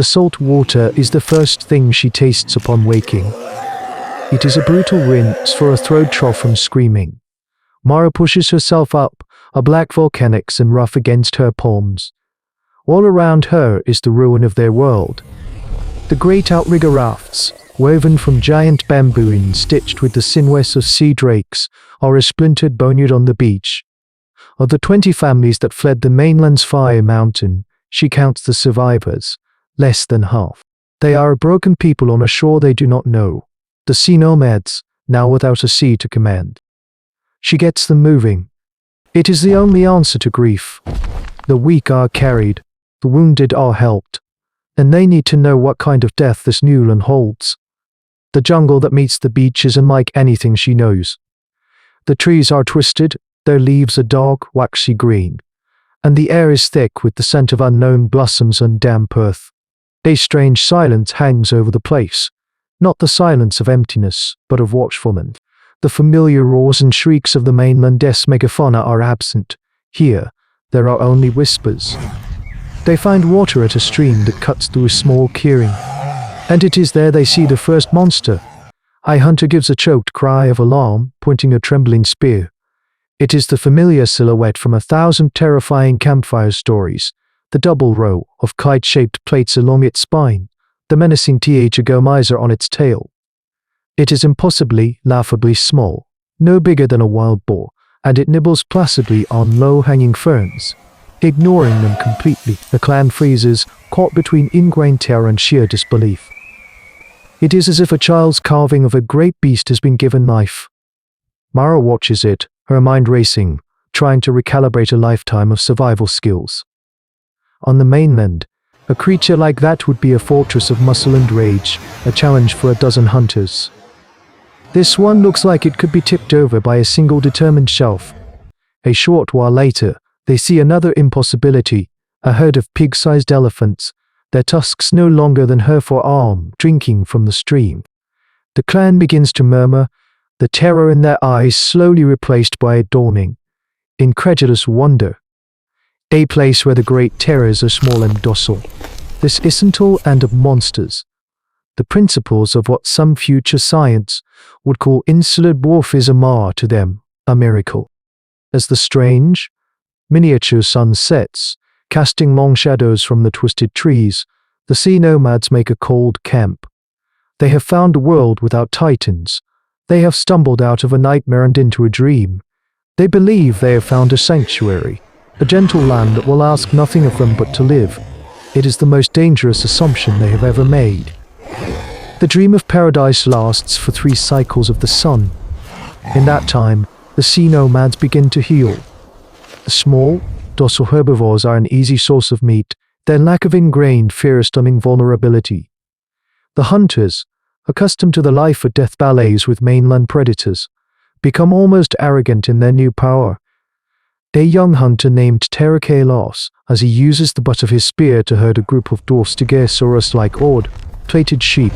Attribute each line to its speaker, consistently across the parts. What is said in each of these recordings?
Speaker 1: The salt water is the first thing she tastes upon waking. It is a brutal rinse for a throat trough from screaming. Mara pushes herself up, a black volcanic sim rough against her palms. All around her is the ruin of their world. The great outrigger rafts, woven from giant bamboo and stitched with the sinews of sea drakes, are a splintered boneyard on the beach. Of the 20 families that fled the mainland's fire mountain, she counts the survivors, less than half. They are a broken people on a shore they do not know, the sea nomads, now without a sea to command. She gets them moving. It is the only answer to grief. The weak are carried, the wounded are helped, and they need to know what kind of death this new land holds. The jungle that meets the beach is unlike anything she knows. The trees are twisted, their leaves a dark, waxy green, and the air is thick with the scent of unknown blossoms and damp earth. A strange silence hangs over the place, not the silence of emptiness, but of watchfulness. The familiar roars and shrieks of the mainland's megafauna are absent. Here, there are only whispers. They find water at a stream that cuts through a small clearing, and it is there they see the first monster. A hunter gives a choked cry of alarm, pointing a trembling spear. It is the familiar silhouette from 1,000 terrifying campfire stories, the double row of kite-shaped plates along its spine, the menacing tiger on its tail. It is impossibly, laughably small, no bigger than a wild boar, and it nibbles placidly on low-hanging ferns. Ignoring them completely, the clan freezes, caught between ingrained terror and sheer disbelief. It is as if a child's carving of a great beast has been given life. Mara watches it, her mind racing, trying to recalibrate a lifetime of survival skills. On the mainland, a creature like that would be a fortress of muscle and rage, a challenge for a dozen hunters. This one looks like it could be tipped over by a single determined shelf. A short while later, they see another impossibility, a herd of pig-sized elephants, their tusks no longer than her forearm, drinking from the stream. The clan begins to murmur, the terror in their eyes slowly replaced by a dawning, incredulous wonder. A place where the great terrors are small and docile. This isn't all and of monsters. The principles of what some future science would call insular dwarfism are to them a miracle. As the strange, miniature sun sets, casting long shadows from the twisted trees, the sea nomads make a cold camp. They have found a world without titans. They have stumbled out of a nightmare and into a dream. They believe they have found a sanctuary, a gentle land that will ask nothing of them but to live. It is the most dangerous assumption they have ever made. The dream of paradise lasts for 3 cycles of the sun. In that time, the sea nomads begin to heal. The small, docile herbivores are an easy source of meat, their lack of ingrained fear stunning vulnerability. The hunters, accustomed to the life or death ballets with mainland predators, become almost arrogant in their new power. A young hunter named Stegosaurus, as he uses the butt of his spear to herd a group of dwarf Stegosaurus-like plated sheep.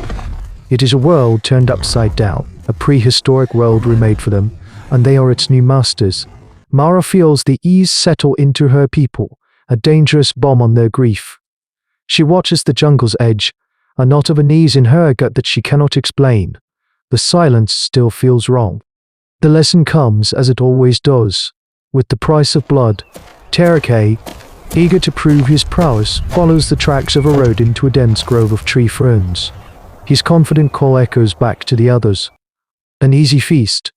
Speaker 1: It is a world turned upside down, a prehistoric world remade for them, and they are its new masters. Mara feels the ease settle into her people, a dangerous bomb on their grief. She watches the jungle's edge, a knot of unease in her gut that she cannot explain. The silence still feels wrong. The lesson comes, as it always does, with the price of blood. Terake, eager to prove his prowess, follows the tracks of a road into a dense grove of tree ferns. His confident call echoes back to the others. An easy feast.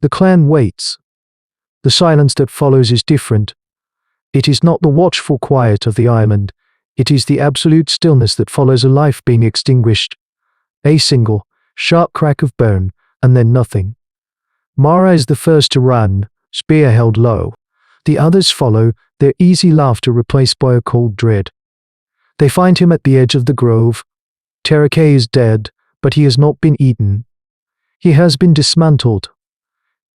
Speaker 1: The clan waits. The silence that follows is different. It is not the watchful quiet of the island. It is the absolute stillness that follows a life being extinguished. A single, sharp crack of bone, and then nothing. Mara is the first to run, spear held low. The others follow, their easy laughter replaced by a cold dread. They find him at the edge of the grove. Terake is dead, but he has not been eaten. He has been dismantled.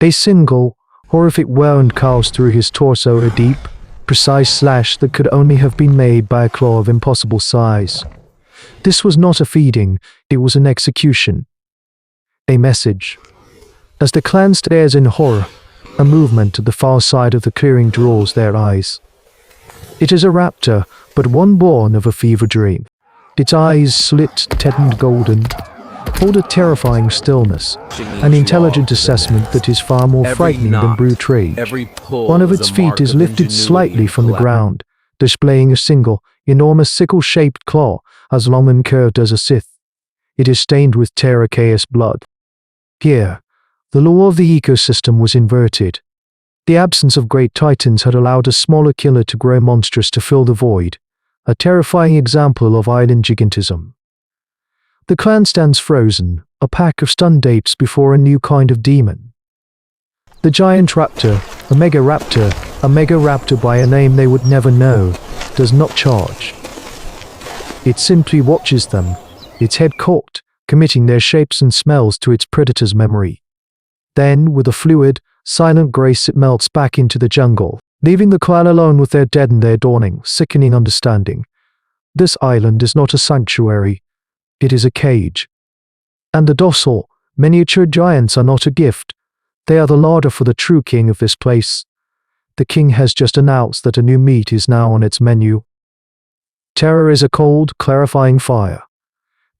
Speaker 1: A single, horrific wound carves through his torso, a deep, precise slash that could only have been made by a claw of impossible size. This was not a feeding, it was an execution. A message. As the clan stares in horror, a movement at the far side of the clearing draws their eyes. It is a raptor, but one born of a fever dream. Its eyes, slit, tetaned golden, hold a terrifying stillness, an intelligent assessment that is far more frightening than brute rage. One of its feet is lifted slightly from the ground, displaying a single, enormous sickle-shaped claw, as long and curved as a scythe. It is stained with terraceous blood. Here, the law of the ecosystem was inverted. The absence of great titans had allowed a smaller killer to grow monstrous to fill the void, a terrifying example of island gigantism. The clan stands frozen, a pack of stunned apes before a new kind of demon. The giant raptor, a Megaraptor by a name they would never know, does not charge. It simply watches them, its head cocked, committing their shapes and smells to its predator's memory. Then, with a fluid, silent grace, it melts back into the jungle, leaving the clan alone with their dead and their dawning, sickening understanding. This island is not a sanctuary. It is a cage. And the docile, miniature giants are not a gift. They are the larder for the true king of this place. The king has just announced that a new meat is now on its menu. Terror is a cold, clarifying fire.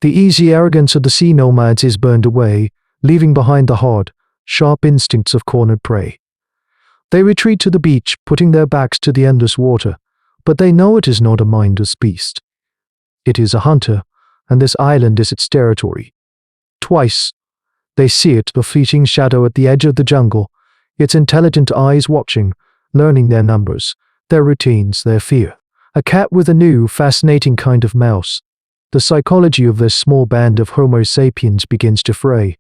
Speaker 1: The easy arrogance of the sea nomads is burned away, leaving behind the hard, sharp instincts of cornered prey. They retreat to the beach, putting their backs to the endless water, but they know it is not a mindless beast. It is a hunter, and this island is its territory. Twice, they see it, the fleeting shadow at the edge of the jungle, its intelligent eyes watching, learning their numbers, their routines, their fear. A cat with a new, fascinating kind of mouse. The psychology of this small band of Homo sapiens begins to fray.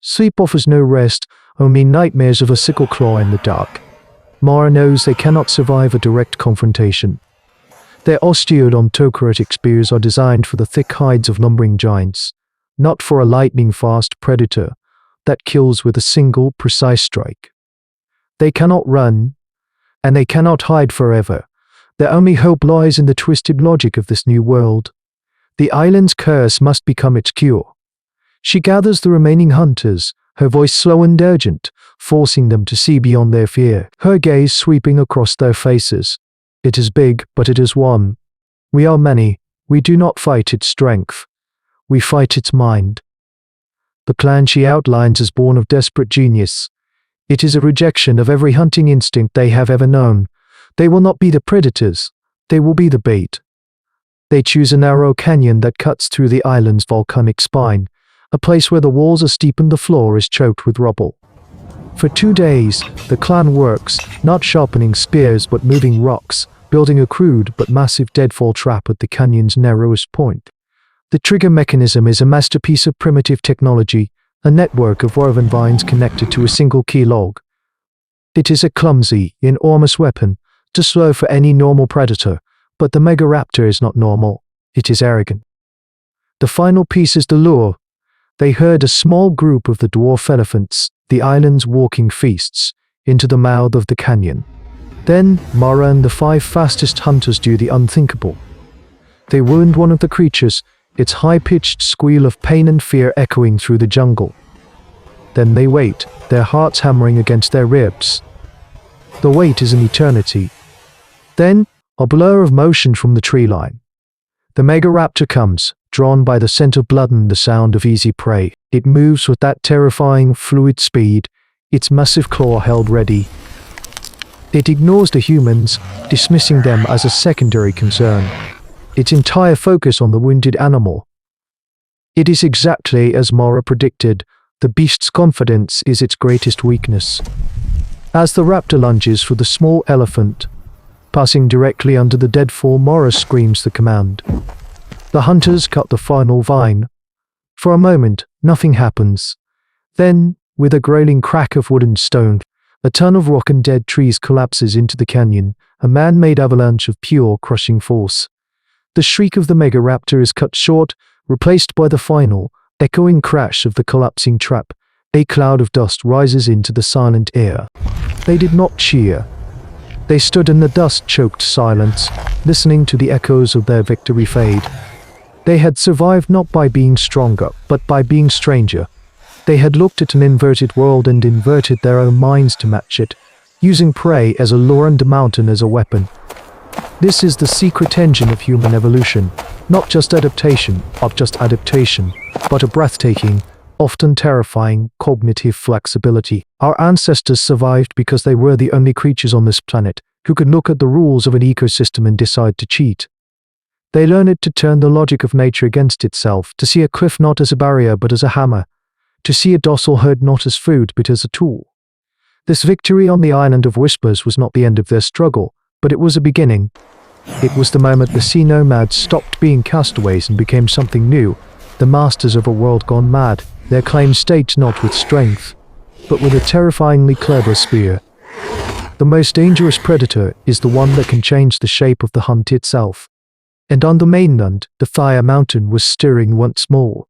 Speaker 1: Sleep offers no rest, only nightmares of a sickle claw in the dark. Mara knows they cannot survive a direct confrontation. Their osteodontocratic spears are designed for the thick hides of lumbering giants, not for a lightning-fast predator that kills with a single, precise strike. They cannot run, and they cannot hide forever. Their only hope lies in the twisted logic of this new world. The island's curse must become its cure. She gathers the remaining hunters, her voice slow and urgent, forcing them to see beyond their fear, her gaze sweeping across their faces. It is big, but it is one. We are many. We do not fight its strength. We fight its mind. The plan she outlines is born of desperate genius. It is a rejection of every hunting instinct they have ever known. They will not be the predators. They will be the bait. They choose a narrow canyon that cuts through the island's volcanic spine, a place where the walls are steep and the floor is choked with rubble. For 2 days, the clan works, not sharpening spears but moving rocks, building a crude but massive deadfall trap at the canyon's narrowest point. The trigger mechanism is a masterpiece of primitive technology, a network of woven vines connected to a single key log. It is a clumsy, enormous weapon, too slow for any normal predator, but the Megaraptor is not normal. It is arrogant. The final piece is the lure. They herd a small group of the dwarf elephants, the island's walking feasts, into the mouth of the canyon. Then, Mara and the 5 fastest hunters do the unthinkable. They wound one of the creatures, its high-pitched squeal of pain and fear echoing through the jungle. Then they wait, their hearts hammering against their ribs. The wait is an eternity. Then, a blur of motion from the tree line. The Megaraptor comes, drawn by the scent of blood and the sound of easy prey. It moves with that terrifying, fluid speed, its massive claw held ready. It ignores the humans, dismissing them as a secondary concern, its entire focus on the wounded animal. It is exactly as Mara predicted. The beast's confidence is its greatest weakness. As the raptor lunges for the small elephant, passing directly under the deadfall, Mara screams the command. The hunters cut the final vine. For a moment, nothing happens. Then, with a growling crack of wood and stone, a ton of rock and dead trees collapses into the canyon, a man-made avalanche of pure, crushing force. The shriek of the Megaraptor is cut short, replaced by the final, echoing crash of the collapsing trap. A cloud of dust rises into the silent air. They did not cheer. They stood in the dust-choked silence, listening to the echoes of their victory fade. They had survived not by being stronger, but by being stranger. They had looked at an inverted world and inverted their own minds to match it, using prey as a lure and a mountain as a weapon. This is the secret engine of human evolution, not just adaptation, but a breathtaking, often terrifying, cognitive flexibility. Our ancestors survived because they were the only creatures on this planet who could look at the rules of an ecosystem and decide to cheat. They learned to turn the logic of nature against itself, to see a cliff not as a barrier but as a hammer, to see a docile herd not as food but as a tool. This victory on the island of whispers was not the end of their struggle, but it was a beginning. It was the moment the sea nomads stopped being castaways and became something new, the masters of a world gone mad. Their claim states not with strength, but with a terrifyingly clever spear. The most dangerous predator is the one that can change the shape of the hunt itself. And on the mainland, the fire mountain was stirring once more.